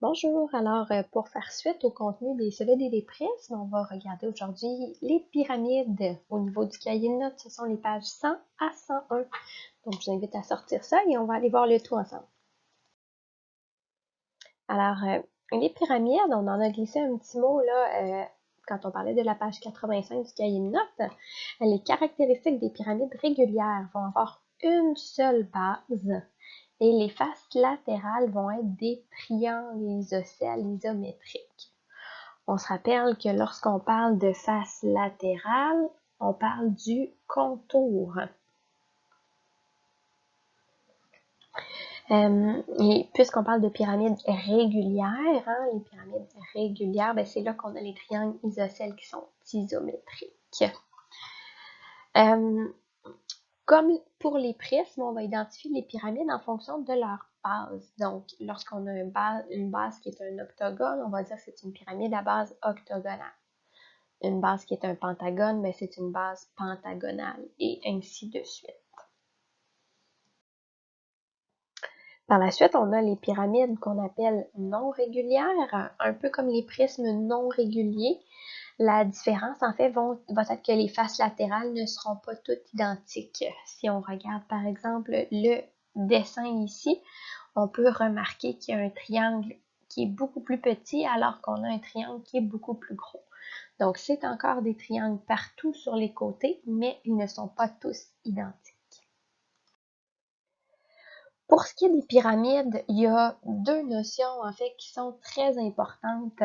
Bonjour, alors pour faire suite au contenu des Solide et des Prismes, on va regarder aujourd'hui les pyramides. Au niveau du cahier de notes, ce sont les pages 100 à 101. Donc je vous invite à sortir ça et on va aller voir le tout ensemble. Alors, les pyramides, on en a glissé un petit mot là quand on parlait de la page 85 du cahier de notes. Les caractéristiques des pyramides régulières vont avoir une seule base. Et les faces latérales vont être des triangles isocèles isométriques. On se rappelle que lorsqu'on parle de face latérale, on parle du contour. Et puisqu'on parle de pyramides régulières, les pyramides régulières, c'est là qu'on a les triangles isocèles qui sont isométriques. Comme pour les prismes, on va identifier les pyramides en fonction de leur base. Donc, lorsqu'on a une base qui est un octogone, on va dire que c'est une pyramide à base octogonale. Une base qui est un pentagone, c'est une base pentagonale, et ainsi de suite. Par la suite, on a les pyramides qu'on appelle non régulières, un peu comme les prismes non réguliers. La différence, en fait, va être que les faces latérales ne seront pas toutes identiques. Si on regarde, par exemple, le dessin ici, on peut remarquer qu'il y a un triangle qui est beaucoup plus petit alors qu'on a un triangle qui est beaucoup plus gros. Donc, c'est encore des triangles partout sur les côtés, mais ils ne sont pas tous identiques. Pour ce qui est des pyramides, il y a deux notions en fait qui sont très importantes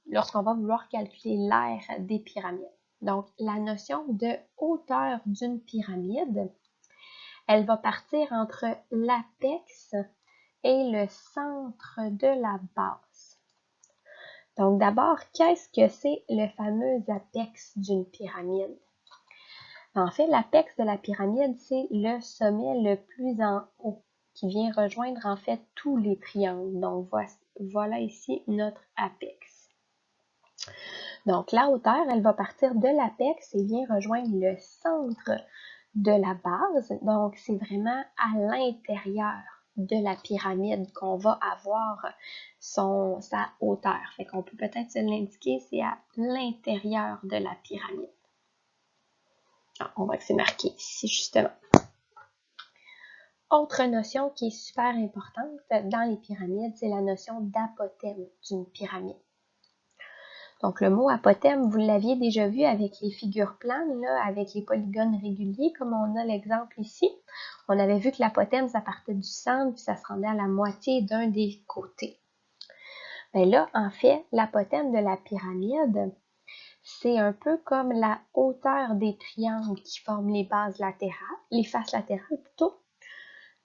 lorsqu'on va vouloir calculer l'aire des pyramides. Donc, la notion de hauteur d'une pyramide, elle va partir entre l'apex et le centre de la base. Donc, d'abord, qu'est-ce que c'est le fameux apex d'une pyramide? En fait, l'apex de la pyramide, c'est le sommet le plus en haut qui vient rejoindre en fait tous les triangles. Donc, voilà ici notre apex. Donc, la hauteur, elle va partir de l'apex et vient rejoindre le centre de la base. Donc, c'est vraiment à l'intérieur de la pyramide qu'on va avoir sa hauteur. Fait qu'on peut peut-être se l'indiquer, c'est à l'intérieur de la pyramide. On voit que c'est marqué ici, justement. Autre notion qui est super importante dans les pyramides, c'est la notion d'apothème d'une pyramide. Donc, le mot apothème, vous l'aviez déjà vu avec les figures planes, là, avec les polygones réguliers, comme on a l'exemple ici. On avait vu que l'apothème, ça partait du centre, puis ça se rendait à la moitié d'un des côtés. Là, en fait, l'apothème de la pyramide, c'est un peu comme la hauteur des triangles qui forment les bases latérales, les faces latérales plutôt.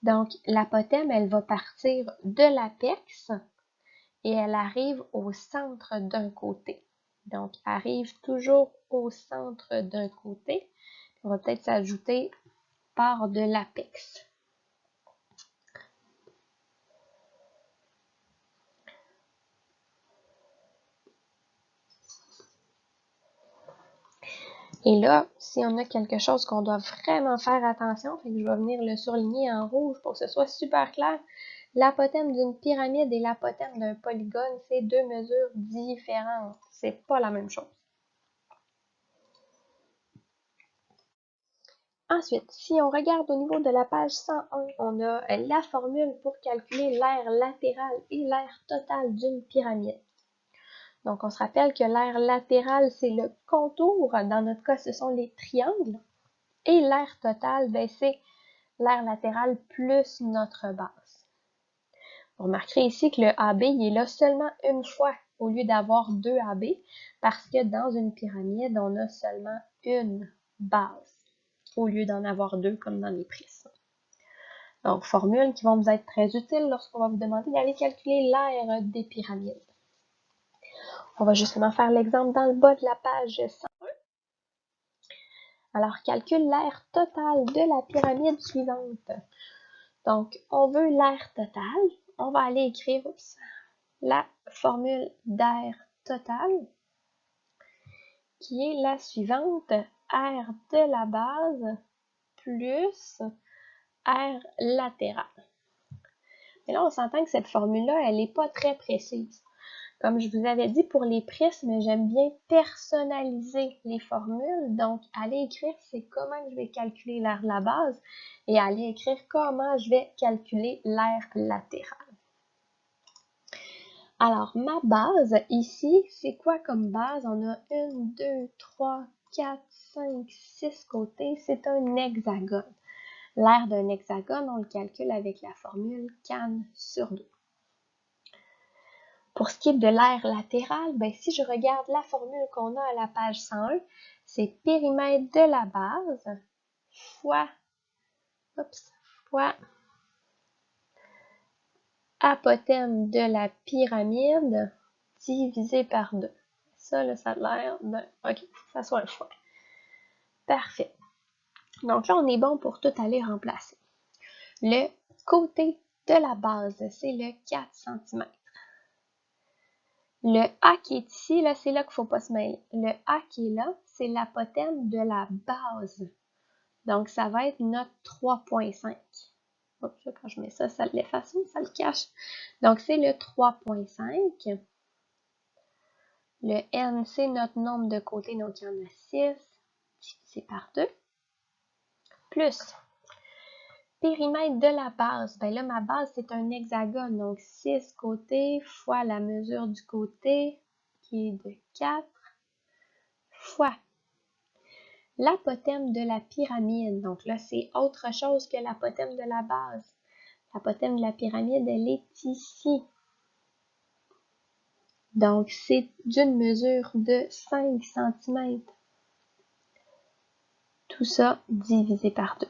Donc, l'apothème, elle va partir de l'apex et elle arrive au centre d'un côté. Donc, arrive toujours au centre d'un côté. On va peut-être s'ajouter part de l'apex. Et là, si on a quelque chose qu'on doit vraiment faire attention, fait que je vais venir le surligner en rouge pour que ce soit super clair. L'apothème d'une pyramide et l'apothème d'un polygone, c'est deux mesures différentes. C'est pas la même chose. Ensuite, si on regarde au niveau de la page 101, on a la formule pour calculer l'aire latérale et l'aire totale d'une pyramide. Donc, on se rappelle que l'aire latérale, c'est le contour. Dans notre cas, ce sont les triangles. Et l'aire totale, c'est l'aire latérale plus notre base. Vous remarquerez ici que le AB, il est là seulement une fois au lieu d'avoir deux AB parce que dans une pyramide, on a seulement une base au lieu d'en avoir deux comme dans les prismes. Donc, formules qui vont vous être très utiles lorsqu'on va vous demander d'aller calculer l'aire des pyramides. On va justement faire l'exemple dans le bas de la page 101. Alors, calcule l'aire totale de la pyramide suivante. Donc, on veut l'aire totale. On va aller écrire la formule d'aire totale qui est la suivante. Aire de la base plus aire latérale. Mais là, on s'entend que cette formule-là, elle n'est pas très précise. Comme je vous avais dit pour les prismes, j'aime bien personnaliser les formules. Donc, aller écrire c'est comment je vais calculer l'aire de la base et aller écrire comment je vais calculer l'aire latérale. Alors, ma base ici, c'est quoi comme base? On a 1, 2, 3, 4, 5, 6 côtés. C'est un hexagone. L'aire d'un hexagone, on le calcule avec la formule CAN sur 2. Pour ce qui est de l'aire latérale, ben, si je regarde la formule qu'on a à la page 101, c'est périmètre de la base fois apothème de la pyramide divisé par 2. Ça, là, ça a l'air de... OK, ça soit un fois. Parfait. Donc là, on est bon pour tout aller remplacer. Le côté de la base, c'est le 4 cm. Le A qui est ici, là, c'est là qu'il ne faut pas se mêler. Le A qui est là, c'est l'apothème de la base. Donc, ça va être notre 3.5. Oups, quand je mets ça, ça l'efface, ça le cache. Donc, c'est le 3.5. Le N, c'est notre nombre de côtés, donc il y en a 6, divisé par 2. Plus périmètre de la base. Ben là, ma base, c'est un hexagone, donc 6 côtés fois la mesure du côté, qui est de 4, fois l'apothème de la pyramide. Donc là, c'est autre chose que l'apothème de la base. L'apothème de la pyramide, elle est ici. Donc, c'est d'une mesure de 5 cm. Tout ça divisé par 2.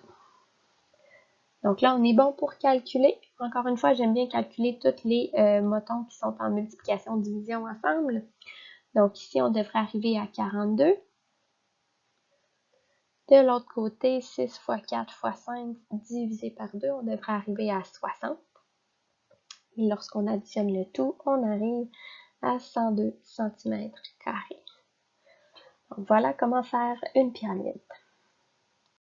Donc là, on est bon pour calculer. Encore une fois, j'aime bien calculer tous les motons qui sont en multiplication-division ensemble. Donc ici, on devrait arriver à 42. De l'autre côté, 6 fois 4 fois 5 divisé par 2, on devrait arriver à 60. Et lorsqu'on additionne le tout, on arrive à 102 cm². Donc voilà comment faire une pyramide.